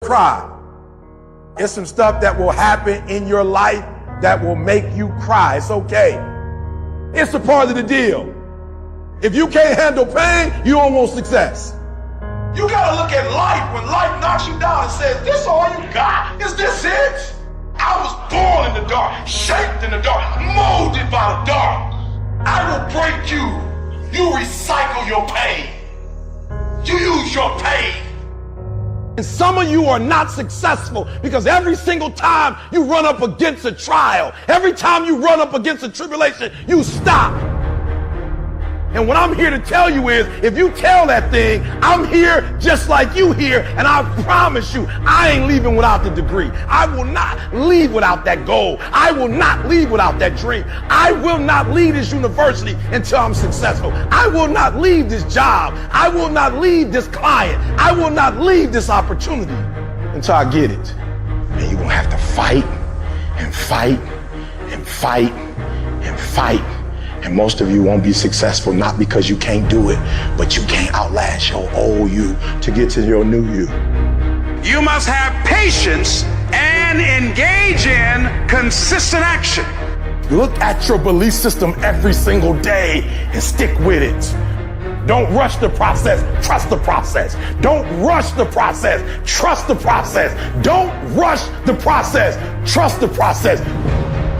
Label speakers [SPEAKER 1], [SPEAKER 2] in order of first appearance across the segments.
[SPEAKER 1] Cry. It's some stuff that will happen in your life that will make you cry. It's okay. It's a part of the deal. If you can't handle pain, you don't want success. You gotta look at life when life knocks you down and says, this all you got? Is this it? I was born in the dark, shaped in the dark, molded by the dark. I will break you. You recycle your pain. You use your pain. And some of you are not successful because every single time you run up against a trial, every time you run up against a tribulation, you stop. And what I'm here to tell you is, if you tell that thing, I'm here just like you here, and I promise you, I ain't leaving without the degree. I will not leave without that goal. I will not leave without that dream. I will not leave this university until I'm successful. I will not leave this job. I will not leave this client. I will not leave this opportunity until I get it. And you're gonna have to fight and fight and fight and fight. And most of you won't be successful, not because you can't do it, but you can't outlast your old you to get to your new you.
[SPEAKER 2] You must have patience and engage in consistent action.
[SPEAKER 1] Look at your belief system every single day and stick with it. Don't rush the process, trust the process. Don't rush the process, trust the process. Don't rush the process, trust the process.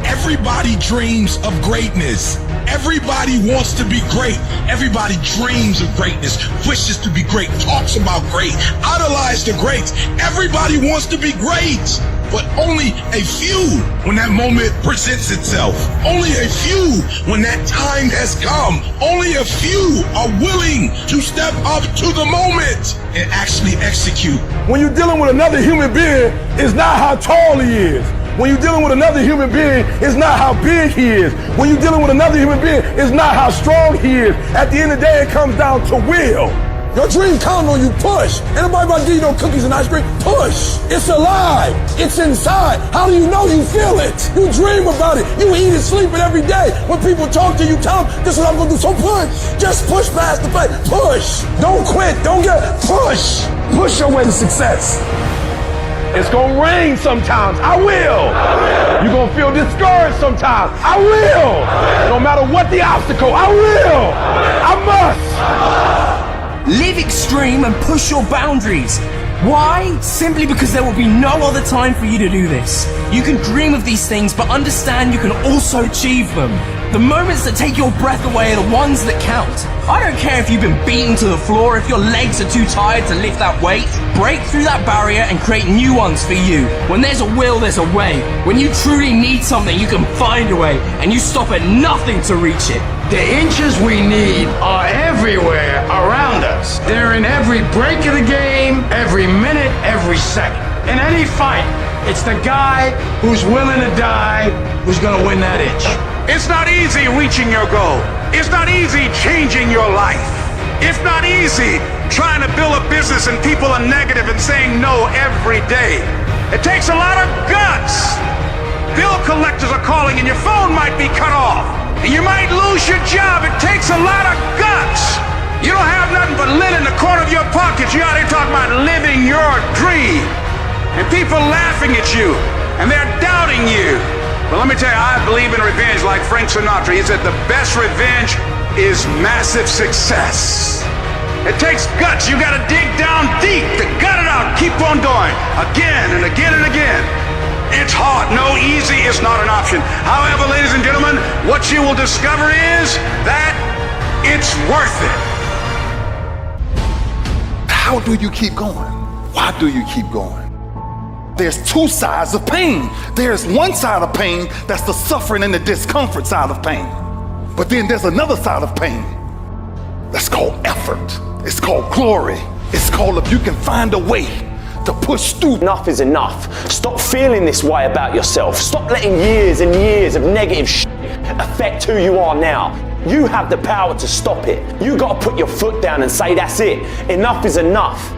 [SPEAKER 3] Everybody dreams of greatness. Everybody wants to be great. Everybody dreams of greatness, wishes to be great, talks about great, idolize the greats. Everybody wants to be great, but only a few when that moment presents itself. Only a few when that time has come. Only a few are willing to step up to the moment and actually execute.
[SPEAKER 1] When you're dealing with another human being, it's not how tall he is. When you're dealing with another human being, it's not how big he is. When you're dealing with another human being, it's not how strong he is. At the end of the day, it comes down to will. Your dream counting on you, push. Anybody about to give you no cookies and ice cream? Push. It's alive. It's inside. How do you know you feel it? You dream about it. You eat and sleep it every day. When people talk to you, tell them, this is what I'm going to do. So push. Just push past the pain. Push. Don't quit. Don't push. Push your way to success. It's gonna rain sometimes. I will. You're gonna feel discouraged sometimes. I will. No matter what the obstacle, I will. I must.
[SPEAKER 4] Live extreme and push your boundaries. Why? Simply because there will be no other time for you to do this. You can dream of these things, but understand you can also achieve them. The moments that take your breath away are the ones that count. I don't care if you've been beaten to the floor, if your legs are too tired to lift that weight. Break through that barrier and create new ones for you. When there's a will, there's a way. When you truly need something, you can find a way, and you stop at nothing to reach it.
[SPEAKER 5] The inches we need are everywhere around us. They're in every break of the game, every minute, every second. In any fight, it's the guy who's willing to die who's gonna win that inch.
[SPEAKER 2] It's not easy reaching your goal. It's not easy changing your life. It's not easy trying to build a business and people are negative and saying no every day. It takes a lot of guts. Bill collectors are calling and your phone might be cut off. And you might lose your job. It takes a lot of guts. You don't have nothing but lint in the corner of your pockets. You're out here talking about living your dream. And people laughing at you. And they're doubting you. But let me tell you, I believe in revenge like Frank Sinatra. He said the best revenge is massive success. It takes guts. You got to dig down deep to gut it out. Keep on going. Again and again and again. It's hard. No, easy is not an option. However, ladies and gentlemen, what you will discover is that it's worth it.
[SPEAKER 3] How do you keep going? Why do you keep going? There's two sides of pain. There's one side of pain that's the suffering and the discomfort side of pain. But then there's another side of pain that's called effort. It's called glory. It's called if you can find a way to push through.
[SPEAKER 6] Enough is enough. Stop feeling this way about yourself. Stop letting years and years of negative affect who you are now. You have the power to stop it. You got to put your foot down and say, that's it. Enough is enough.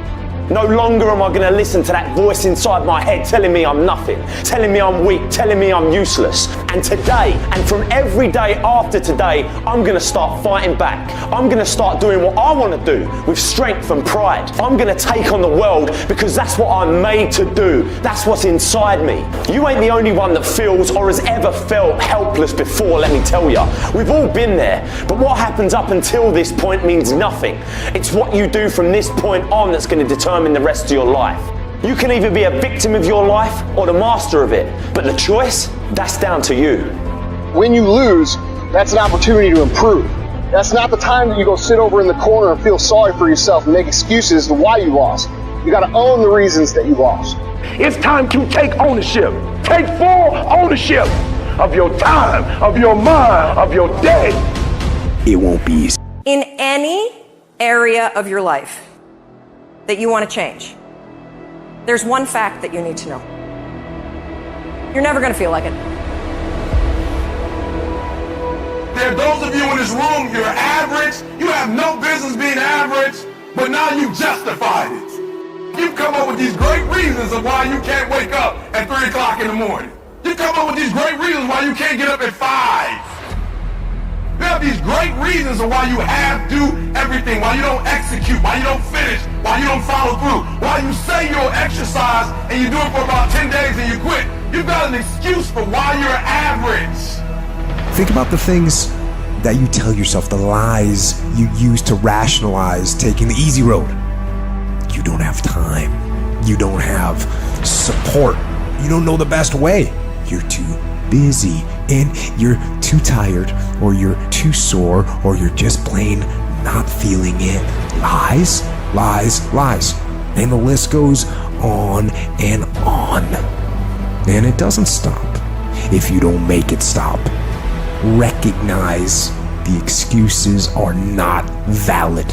[SPEAKER 6] No longer am I going to listen to that voice inside my head telling me I'm nothing, telling me I'm weak, telling me I'm useless. And today, and from every day after today, I'm going to start fighting back. I'm going to start doing what I want to do with strength and pride. I'm going to take on the world because that's what I'm made to do. That's what's inside me. You ain't the only one that feels or has ever felt helpless before, let me tell you. We've all been there, but what happens up until this point means nothing. It's what you do from this point on that's going to determine the rest of your life. You can either be a victim of your life or the master of it, but the choice, that's down to you.
[SPEAKER 7] When you lose, that's an opportunity to improve. That's not the time that you go sit over in the corner and feel sorry for yourself and make excuses as to why you lost. You got to own the reasons that you lost.
[SPEAKER 1] It's time to take ownership. Take full ownership of your time, of your mind, of your day.
[SPEAKER 8] It won't be easy.
[SPEAKER 9] In any area of your life that you want to change, there's one fact that you need to know. You're never going to feel like it.
[SPEAKER 1] There are those of you in this room, you're average. You have no business being average, but now you justified it. You've come up with these great reasons of why you can't wake up at 3 o'clock in the morning. You come up with these great reasons why you can't get up at 5. You have these great reasons of why you have to do everything, why you don't execute, why you don't finish, why you don't follow through, why you say you'll exercise and you do it for about 10 days and you quit. You've got an excuse for why you're average.
[SPEAKER 8] Think about the things that you tell yourself, the lies you use to rationalize taking the easy road. You don't have time. You don't have support. You don't know the best way. You're too busy and you're too tired, or you're too sore, or you're just plain not feeling it. Lies, lies, lies. And the list goes on and on. And it doesn't stop if you don't make it stop. Recognize the excuses are not valid.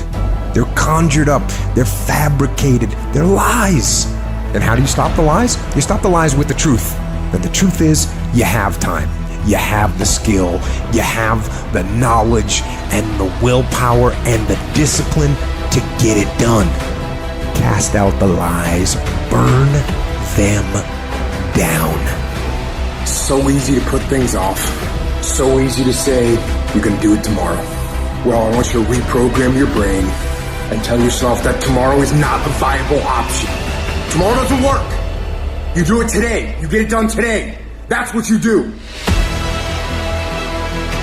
[SPEAKER 8] They're conjured up, they're fabricated, they're lies. And how do you stop the lies? You stop the lies with the truth. And the truth is, you have time, you have the skill, you have the knowledge and the willpower and the discipline to get it done. Cast out the lies, burn them down.
[SPEAKER 10] So easy to put things off. So easy to say, you can do it tomorrow. Well, I want you to reprogram your brain and tell yourself that tomorrow is not a viable option. Tomorrow doesn't work. You do it today. You get it done today. That's what you do.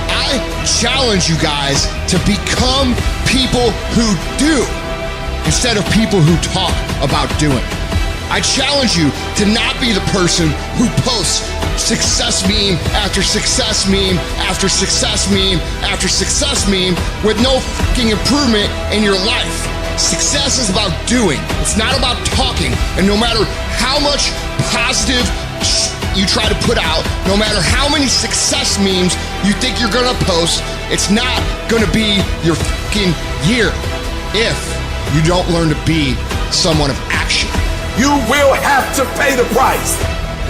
[SPEAKER 3] I challenge you guys to become people who do instead of people who talk about doing. I challenge you to not be the person who posts success meme after success meme after success meme after success meme with no fucking improvement in your life. Success is about doing. It's not about talking. And no matter how much positive you try to put out, no matter how many success memes you think you're gonna post, it's not gonna be your fucking year if you don't learn to be someone of action.
[SPEAKER 1] You will have to pay the price.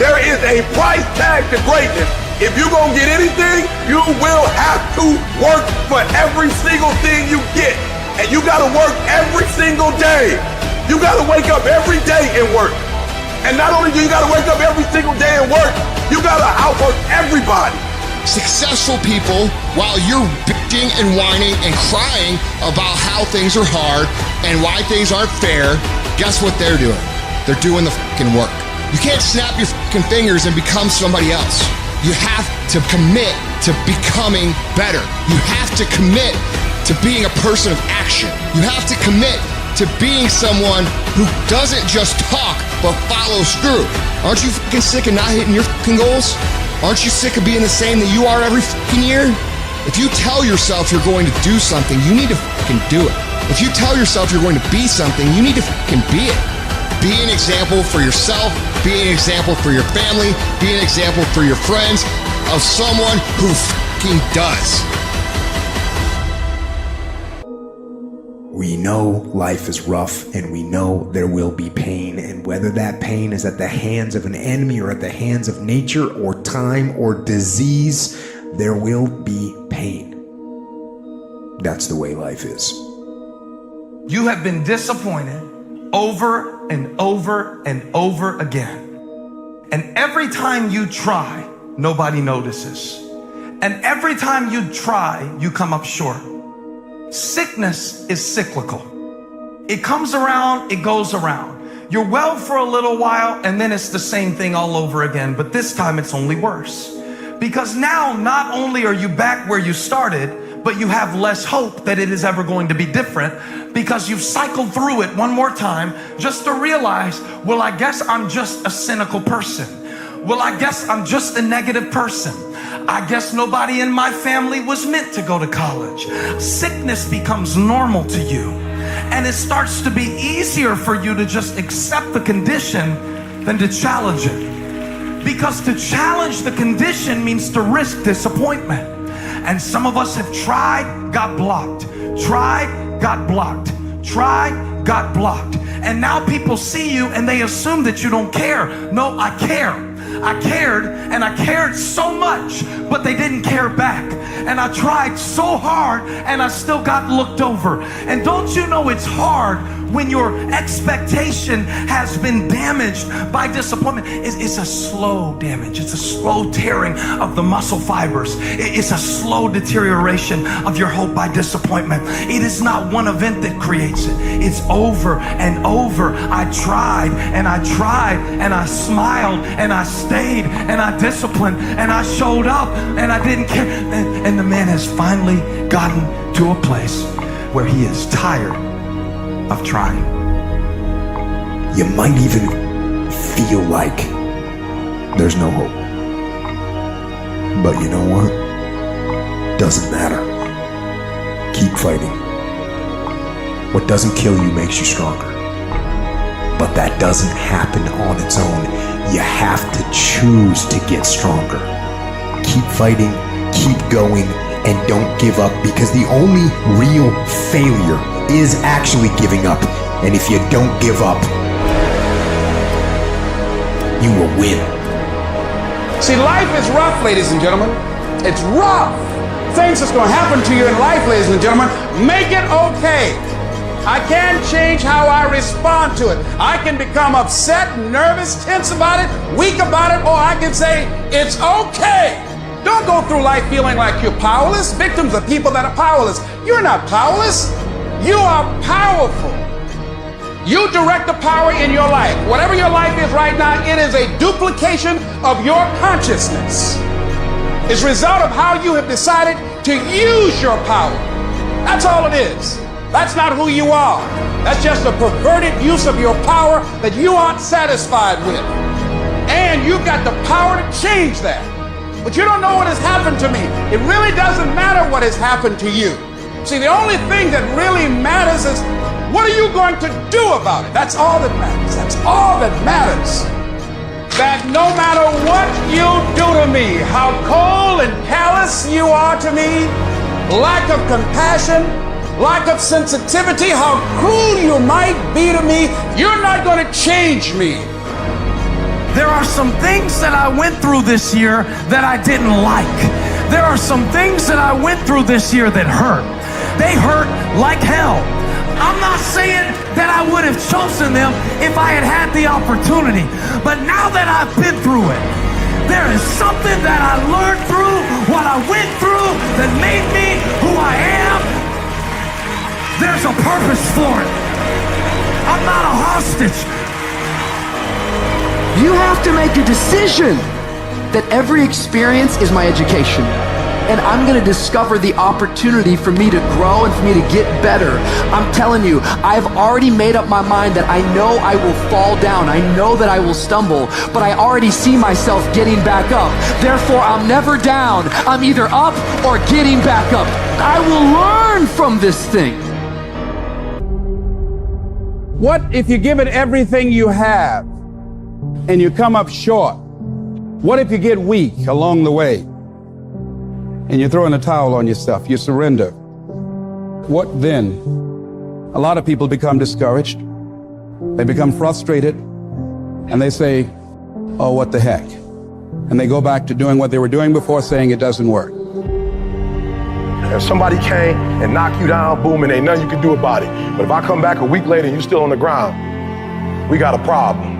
[SPEAKER 1] There is a price tag to greatness. If you're gonna get anything, you will have to work for every single thing you get. And you gotta work every single day. You gotta wake up every day and work. And not only do you gotta wake up every single day and work, you gotta outwork everybody.
[SPEAKER 3] Successful people, while you're bitching and whining and crying about how things are hard and why things aren't fair, guess what they're doing? They're doing the fucking work. You can't snap your fucking fingers and become somebody else. You have to commit to becoming better. You have to commit to being a person of action. You have to commit to being someone who doesn't just talk, but follows through. Aren't you fucking sick of not hitting your fucking goals? Aren't you sick of being the same that you are every fucking year? If you tell yourself you're going to do something, you need to fucking do it. If you tell yourself you're going to be something, you need to fucking be it. Be an example for yourself, be an example for your family, be an example for your friends of someone who fucking does.
[SPEAKER 8] We know life is rough, and we know there will be pain, and whether that pain is at the hands of an enemy or at the hands of nature or time or disease, there will be pain. That's the way life is.
[SPEAKER 11] You have been disappointed over and over and over again. And every time you try, nobody notices. And every time you try, you come up short. Sickness is cyclical. It comes around, it goes around. You're well for a little while, and then it's the same thing all over again, but this time it's only worse. Because now, not only are you back where you started, but you have less hope that it is ever going to be different, because you've cycled through it one more time just to realize, well, I guess I'm just a cynical person. Well, I guess I'm just a negative person. I guess nobody in my family was meant to go to college. Sickness becomes normal to you, and it starts to be easier for you to just accept the condition than to challenge it. Because to challenge the condition means to risk disappointment. And some of us have tried, got blocked, tried, got blocked, tried, got blocked. And now people see you and they assume that you don't care. No, I care. I cared, and I cared so much, but they didn't care back. And I tried so hard, and I still got looked over. And don't you know it's hard when your expectation has been damaged by disappointment? It's a slow damage. It's a slow tearing of the muscle fibers. It's a slow deterioration of your hope by disappointment. It is not one event that creates it. It's over and over. I tried, and I tried, and I smiled, and I stayed, and I disciplined, and I showed up, and I didn't care. And the man has finally gotten to a place where he is tired of trying.
[SPEAKER 8] You might even feel like there's no hope. But you know what? Doesn't matter. Keep fighting. What doesn't kill you makes you stronger. But that doesn't happen on its own. You have to choose to get stronger. Keep fighting, keep going, and don't give up, because the only real failure is actually giving up. And if you don't give up, you will win.
[SPEAKER 2] See, life is rough, ladies and gentlemen. It's rough. Things that's going to happen to you in life, ladies and gentlemen, make it okay. I can't change how I respond to it. I can become upset, nervous, tense about it, weak about it, or I can say, it's okay. Don't go through life feeling like you're powerless. Victims are people that are powerless. You're not powerless. You are powerful. You direct the power in your life. Whatever your life is right now, it is a duplication of your consciousness. It's a result of how you have decided to use your power. That's all it is. That's not who you are. That's just a perverted use of your power that you aren't satisfied with. And you've got the power to change that. But you don't know what has happened to me. It really doesn't matter what has happened to you. See, the only thing that really matters is, what are you going to do about it? That's all that matters. That's all that matters. That no matter what you do to me, how cold and callous you are to me, lack of compassion, lack of sensitivity, how cruel you might be to me, you're not going to change me.
[SPEAKER 11] There are some things that I went through this year that I didn't like. There are some things that I went through this year that hurt. They hurt like hell. I'm not saying that I would have chosen them if I had had the opportunity. But now that I've been through it, there is something that I learned through what I went through that made me who I am. There's a purpose for it. I'm not a hostage.
[SPEAKER 12] You have to make a decision that every experience is my education. And I'm going to discover the opportunity for me to grow and for me to get better. I'm telling you, I've already made up my mind that I know I will fall down. I know that I will stumble, but I already see myself getting back up. Therefore, I'm never down. I'm either up or getting back up. I will learn from this thing.
[SPEAKER 2] What if you give it everything you have and you come up short? What if you get weak along the way and you throw in a towel on yourself, you surrender? What then? A lot of people become discouraged. They become frustrated and they say, oh, what the heck? And they go back to doing what they were doing before, saying it doesn't work.
[SPEAKER 1] If somebody came and knocked you down, boom, and ain't nothing you can do about it. But if I come back a week later and you're still on the ground, we got a problem.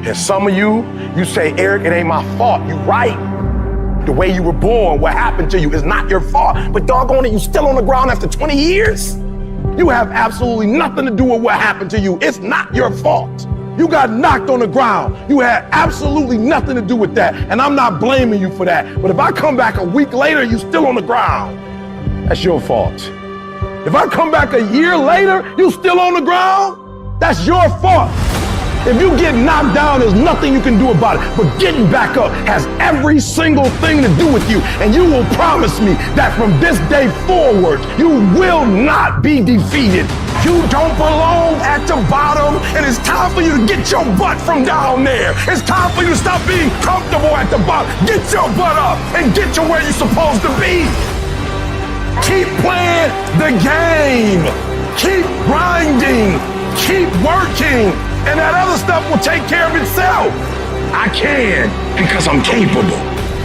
[SPEAKER 1] And some of you say, Eric, it ain't my fault. You right. The way you were born, what happened to you is not your fault. But doggone it, you still on the ground after 20 years? You have absolutely nothing to do with what happened to you. It's not your fault. You got knocked on the ground. You had absolutely nothing to do with that. And I'm not blaming you for that. But if I come back a week later, you still on the ground, that's your fault. If I come back a year later, you still on the ground, that's your fault. If you get knocked down, there's nothing you can do about it. But getting back up has every single thing to do with you. And you will promise me that from this day forward, you will not be defeated. You don't belong at the bottom, and it's time for you to get your butt from down there. It's time for you to stop being comfortable at the bottom. Get your butt up and get to where you're supposed to be. Keep playing the game. Keep grinding. Keep working. And that other stuff will take care of itself. I can because I'm capable.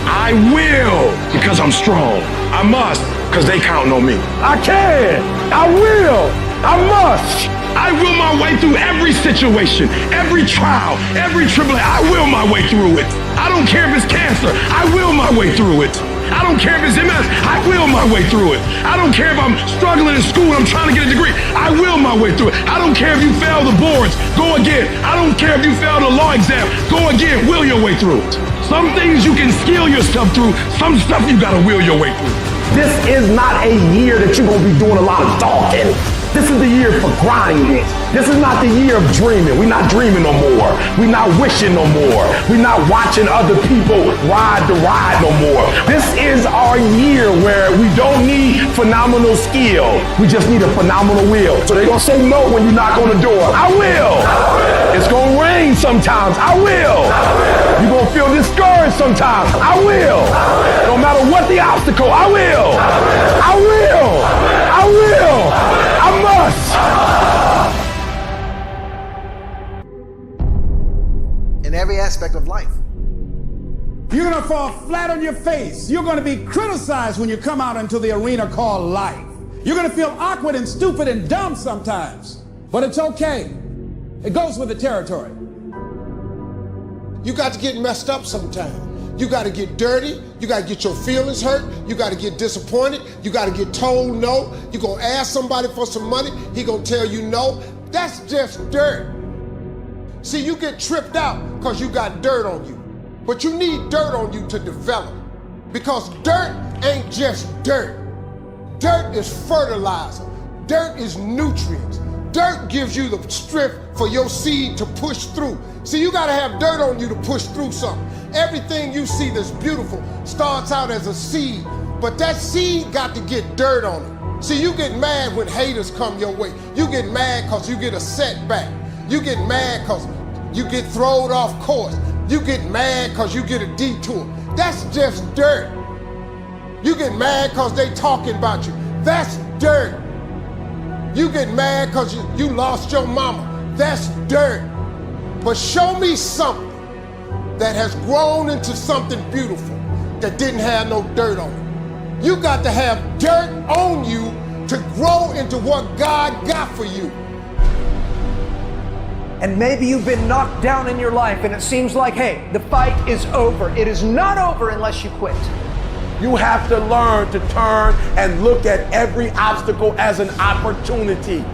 [SPEAKER 1] I will because I'm strong. I must because they counting on me. I can. I will. I must. I will my way through every situation, every trial, every tribulation. I will my way through it. I don't care if it's cancer. I will my way through it. I don't care if it's MS. I will my way through it. I don't care if I'm struggling in school and I'm trying to get a degree. I will my way through it. I don't care if you fail the boards. Go again. I don't care if you fail the law exam. Go again. Will your way through it. Some things you can skill yourself through. Some stuff you gotta will your way through. This is not a year that you're gonna be doing a lot of talking. This is the year for grinding. This is not the year of dreaming. We're not dreaming no more. We're not wishing no more. We're not watching other people ride the ride no more. This is our year where we don't need phenomenal skill. We just need a phenomenal will. So they're gonna say no when you knock on the door. I will. It's gonna rain sometimes. I will. You're gonna feel discouraged sometimes. I will. No matter what the obstacle, I will. I will. I will. I must.
[SPEAKER 13] In every aspect of life.
[SPEAKER 14] You're going to fall flat on your face. You're going to be criticized when you come out into the arena called life. You're going to feel awkward and stupid and dumb sometimes. But it's okay. It goes with the territory.
[SPEAKER 15] You got to get messed up sometimes. You got to get dirty. You got to get your feelings hurt. You got to get disappointed. You got to get told no. You're going to ask somebody for some money. He going to tell you no. That's just dirt. See, you get tripped out because you got dirt on you. But you need dirt on you to develop. Because dirt ain't just dirt. Dirt is fertilizer. Dirt is nutrients. Dirt gives you the strength for your seed to push through. See, you gotta have dirt on you to push through something. Everything you see that's beautiful starts out as a seed, but that seed got to get dirt on it. See, you get mad when haters come your way. You get mad because you get a setback. You get mad because you get thrown off course. You get mad because you get a detour. That's just dirt. You get mad because they talking about you. That's dirt. You get mad because you lost your mama. That's dirt. But show me something that has grown into something beautiful that didn't have no dirt on it. You got to have dirt on you to grow into what God got for you.
[SPEAKER 13] And maybe you've been knocked down in your life and it seems like, hey, the fight is over. It is not over unless you quit.
[SPEAKER 1] You have to learn to turn and look at every obstacle as an opportunity.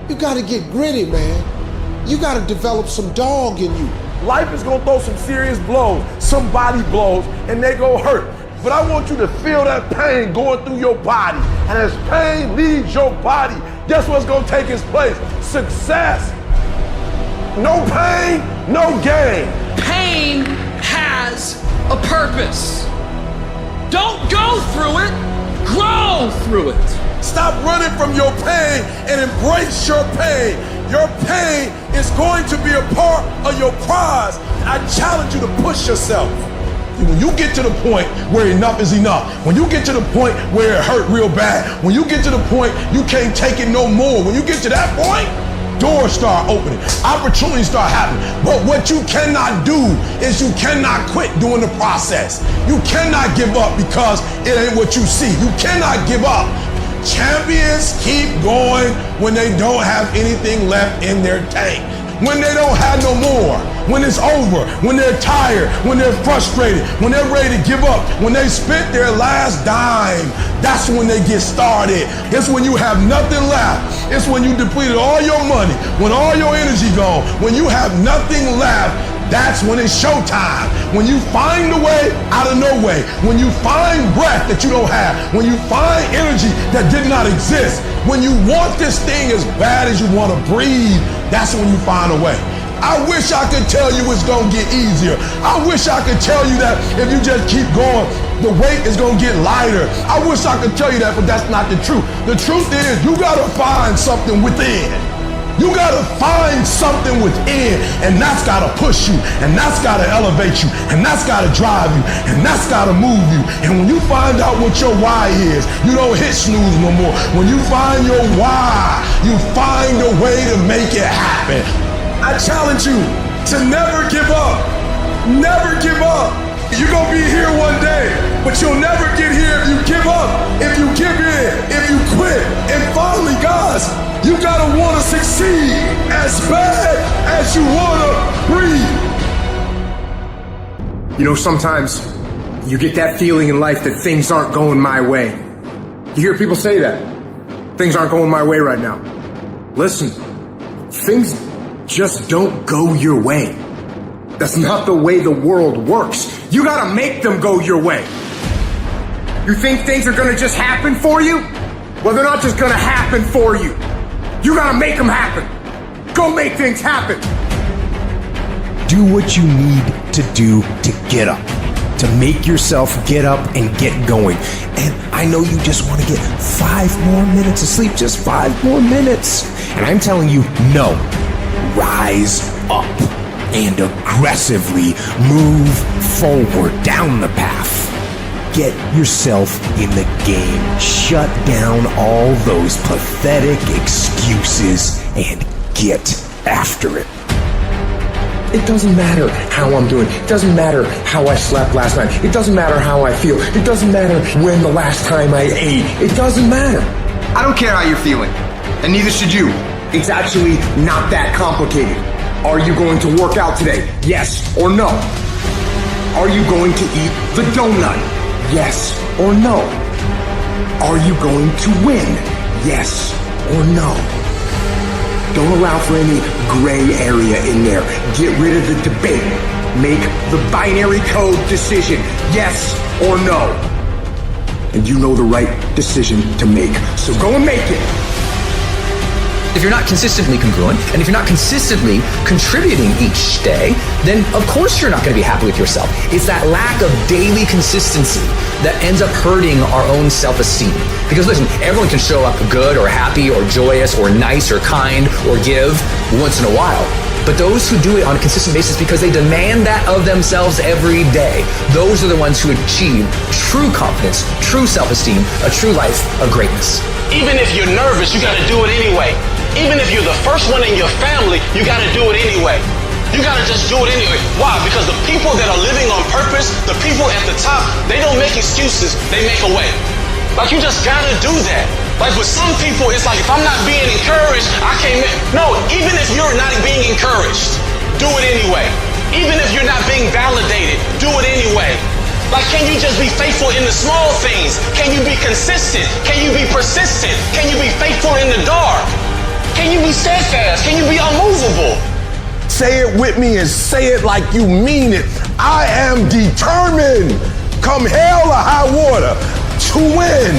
[SPEAKER 15] You got to get gritty, man. You got to develop some dog in you.
[SPEAKER 1] Life is gonna throw some serious blows, some body blows, and they go hurt. But I want you to feel that pain going through your body. And as pain leaves your body, guess what's gonna take its place? Success. No pain, no gain.
[SPEAKER 4] Pain has a purpose. Don't go through it, grow through it.
[SPEAKER 1] Stop running from your pain and embrace your pain. Your pain is going to be a part of your prize. I challenge you to push yourself. When you get to the point where enough is enough, when you get to the point where it hurt real bad, when you get to the point you can't take it no more, when you get to that point, doors start opening, opportunities start happening. But what you cannot do is you cannot quit during the process. You cannot give up because it ain't what you see. You cannot give up. Champions keep going when they don't have anything left in their tank. when they don't have no more, when it's over, when they're tired, when they're frustrated, when they're ready to give up, when they spent their last dime, that's when they get started. It's when you have nothing left. It's when you depleted all your money, when all your energy gone, when you have nothing left. That's when it's showtime. When you find a way out of no way. When you find breath that you don't have. When you find energy that did not exist. When you want this thing as bad as you want to breathe, that's when you find a way. I wish I could tell you it's going to get easier. I wish I could tell you that if you just keep going, the weight is going to get lighter. I wish I could tell you that, but that's not the truth. The truth is you got to find something within. You gotta find something within, and that's gotta push you, and that's gotta elevate you, and that's gotta drive you, and that's gotta move you. And when you find out what your why is, you don't hit snooze no more. When you find your why, you find a way to make it happen. I challenge you to never give up. Never give up. You're gonna be here one day, but you'll never get here if you give up, if you give in, if you quit. And finally, guys, you gotta wanna succeed as bad as you wanna breathe.
[SPEAKER 10] You know, sometimes you get that feeling in life that things aren't going my way. You hear people say that. Things aren't going my way right now. Listen, things just don't go your way. That's not the way the world works. You gotta make them go your way. You think things are gonna just happen for you? Well, they're not just gonna happen for you. You gotta make them happen. Go make things happen.
[SPEAKER 8] Do what you need to do to get up, to make yourself get up and get going. And I know you just want to get 5 more minutes of sleep, just 5 more minutes. And I'm telling you, no. Rise up and aggressively move forward down the path. Get yourself in the game. Shut down all those pathetic excuses and get after it.
[SPEAKER 10] It doesn't matter how I'm doing. It doesn't matter how I slept last night. It doesn't matter how I feel. It doesn't matter when the last time I ate. It doesn't matter.
[SPEAKER 16] I don't care how you're feeling, and neither should you.
[SPEAKER 10] It's actually not that complicated. Are you going to work out today? Yes or no? Are you going to eat the donut? Yes or no? Are you going to win? Yes or no? Don't allow for any gray area in there. Get rid of the debate. Make the binary code decision. Yes or no. And you know the right decision to make. So go and make it.
[SPEAKER 17] If you're not consistently congruent, and if you're not consistently contributing each day, then of course you're not going to be happy with yourself. It's that lack of daily consistency that ends up hurting our own self-esteem. Because listen, everyone can show up good or happy or joyous or nice or kind or give once in a while. But those who do it on a consistent basis because they demand that of themselves every day, those are the ones who achieve true confidence, true self-esteem, a true life of greatness.
[SPEAKER 18] Even if you're nervous, you gotta do it anyway. Even if you're the first one in your family, you gotta do it anyway. You gotta just do it anyway. Why? Because the people that are living on purpose, the people at the top, they don't make excuses, they make a way. Like, you just gotta do that. Like, with some people, it's like, if I'm not being encouraged, I can't make... No, even if you're not being encouraged, do it anyway. Even if you're not being validated, do it anyway. Like, can you just be faithful in the small things? Can you be consistent? Can you be persistent? Can you be faithful in the dark? Can you be steadfast? Can you be unmovable?
[SPEAKER 1] Say it with me and say it like you mean it. I am determined, come hell or high water, to win.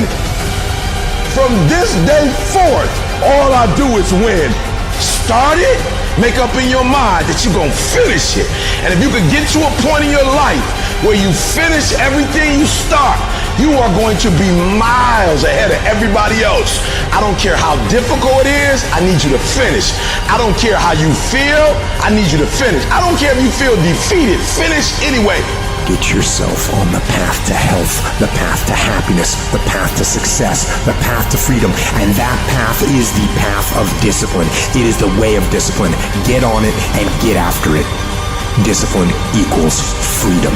[SPEAKER 1] From this day forth, all I do is win. Start it, make up in your mind that you're gonna finish it. And if you could get to a point in your life where you finish everything you start, you are going to be miles ahead of everybody else. I don't care how difficult it is, I need you to finish. I don't care how you feel, I need you to finish. I don't care if you feel defeated, finish anyway.
[SPEAKER 8] Get yourself on the path to health, the path to happiness, the path to success, the path to freedom. And that path is the path of discipline. It is the way of discipline. Get on it and get after it. Discipline equals freedom.